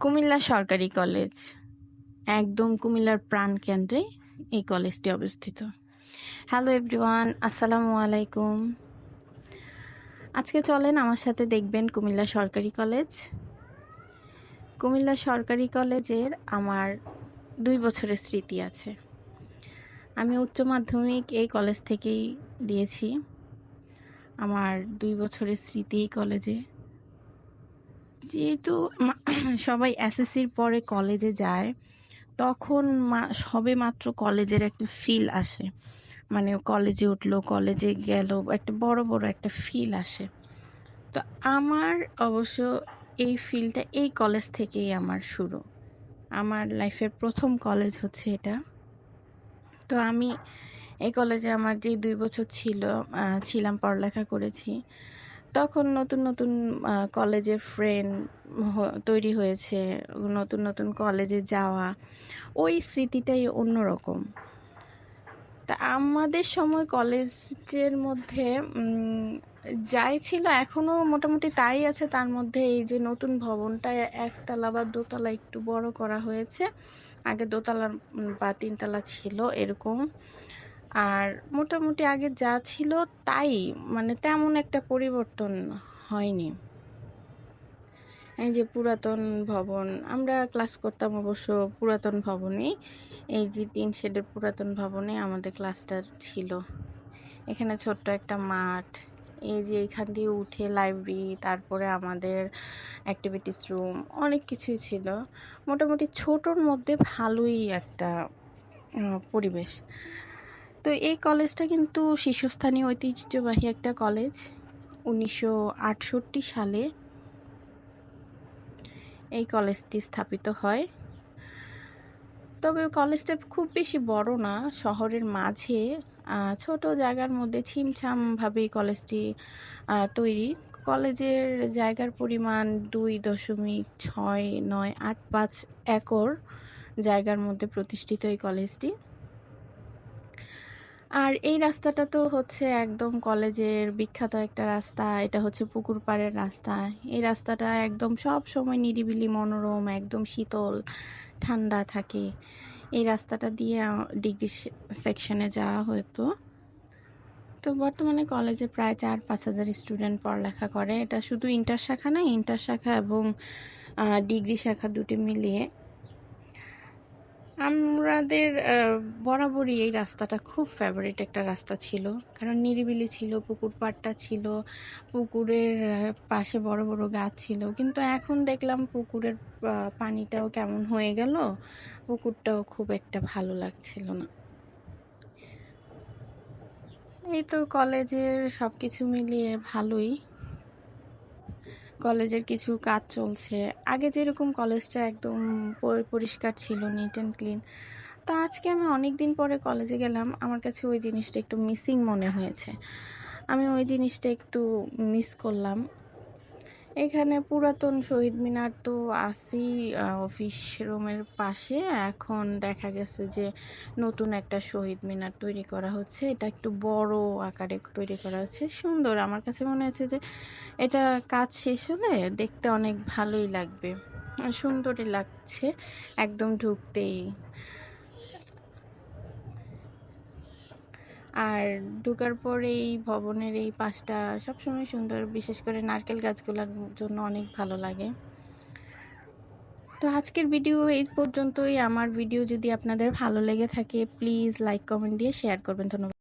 কুমিল্লা সরকারি কলেজ একদম কুমিল্লার প্রাণকেন্দ্রে এই কলেজটি অবস্থিত। হ্যালো এভরিওয়ান, আসসালামু আলাইকুম। আজকে চলেন আমার সাথে দেখবেন কুমিল্লা সরকারি কলেজ। কুমিল্লা সরকারি কলেজের আমার 2 বছরের স্মৃতি আছে। আমি উচ্চ মাধ্যমিক এই কলেজ থেকেই দিয়েছি। আমার 2 বছরের স্মৃতি এই কলেজে। যেহেতু সবাই এসএসসির পরে কলেজে যায়, তখন সবে মাত্র কলেজের একটা ফিল আসে, মানে কলেজে উঠলো, কলেজে গেল, একটা বড় বড় একটা ফিল আসে। তো আমার অবশ্য এই ফিলটা এই কলেজ থেকেই আমার শুরু। আমার লাইফের প্রথম কলেজ হচ্ছে এটা। তো আমি এই কলেজে আমার যে 2 বছর ছিলাম, পড়ালেখা করেছি, তখন নতুন নতুন কলেজের ফ্রেন্ড তৈরি হয়েছে, নতুন নতুন কলেজে যাওয়া, ওই স্মৃতিটাই অন্যরকম। তা আমাদের সময় কলেজের মধ্যে যাই ছিল, এখনও মোটামুটি তাই আছে। তার মধ্যে এই যে নতুন ভবনটা একতলা বা দোতলা একটু বড় করা হয়েছে, আগে দোতলা বা তিনতলা ছিল এরকম। আর মোটামুটি আগে যা ছিল তাই, মানে তেমন একটা পরিবর্তন হয়নি। এই যে পুরাতন ভবন, আমরা ক্লাস করতাম অবশ্য পুরাতন ভবনেই। এই যে 3 শেডের পুরাতন ভবনে আমাদের ক্লাসটা ছিল। এখানে ছোট্ট একটা মাঠ, এই যে এখান দিয়ে উঠে লাইব্রেরি, তারপরে আমাদের অ্যাক্টিভিটিস রুম, অনেক কিছুই ছিল। মোটামুটি ছোটোর মধ্যে ভালোই একটা পরিবেশ। তো এই কলেজটা কিন্তু শীর্ষস্থানীয় ঐতিহ্যবাহী একটা কলেজ। 1968 সালে এই কলেজটি স্থাপিত হয়। তবে কলেজটা খুব বেশি বড় না, শহরের মাঝে ছোট জায়গার মধ্যে ছিমছামভাবেই কলেজটি তৈরি। কলেজের জায়গার পরিমাণ 2.6985 একর জায়গার মধ্যে প্রতিষ্ঠিত এই কলেজটি। আর এই রাস্তাটা তো হচ্ছে একদম কলেজের বিখ্যাত একটা রাস্তা। এটা হচ্ছে পুকুর পাড়ের রাস্তা। এই রাস্তাটা একদম সব সময় নিরিবিলি, মনোরম, একদম শীতল ঠান্ডা থাকে। এই রাস্তাটা দিয়ে ডিগ্রি সেকশনে যাওয়া হতো। তো বর্তমানে কলেজে প্রায় 4-5 হাজার স্টুডেন্ট পড়ালেখা করে। এটা শুধু ইন্টার শাখা না, ইন্টার শাখা এবং ডিগ্রি শাখা দুটি মিলিয়ে। আমাদের বরাবরই এই রাস্তাটা খুব ফেভারিট একটা রাস্তা ছিল, কারণ নিরিবিলি ছিল, পুকুর পাড়টা ছিল, পুকুরের পাশে বড় বড় গাছ ছিল। কিন্তু এখন দেখলাম পুকুরের পানিটাও কেমন হয়ে গেল, পুকুরটাও খুব একটা ভালো লাগছিল না। এই তো কলেজের সব কিছু মিলিয়ে ভালোই। কলেজের কিছু কাজ চলছে। আগে যেরকম কলেজটা একদম পরিষ্কার ছিল, নিট অ্যান্ড ক্লিন, তো আজকে আমি অনেক দিন পরে কলেজে গেলাম, আমার কাছে ওই জিনিসটা একটু মিসিং মনে হয়েছে। আমি ওই জিনিসটা একটু মিস করলাম। এখানে পুরাতন শহীদ মিনার তো আছেই অফিস রুমের পাশে। এখন দেখা গেছে যে নতুন একটা শহীদ মিনার তৈরি করা হচ্ছে। এটা একটু বড় আকারে তৈরি করা হচ্ছে, সুন্দর। আমার কাছে মনে হচ্ছে যে এটা কাজ শেষ হলে দেখতে অনেক ভালোই লাগবে, সুন্দরই লাগছে একদম ঢুকতেই। আর ঢোকার পরে এই ভবনের এই পাশটা সবসময় সুন্দর, বিশেষ করে নারকেল গাছগুলোর জন্য অনেক ভালো লাগে। তো আজকের ভিডিও এই পর্যন্তই। আমার ভিডিও যদি আপনাদের ভালো লেগে থাকে, প্লিজ লাইক কমেন্ট দিয়ে শেয়ার করবেন। ধন্যবাদ।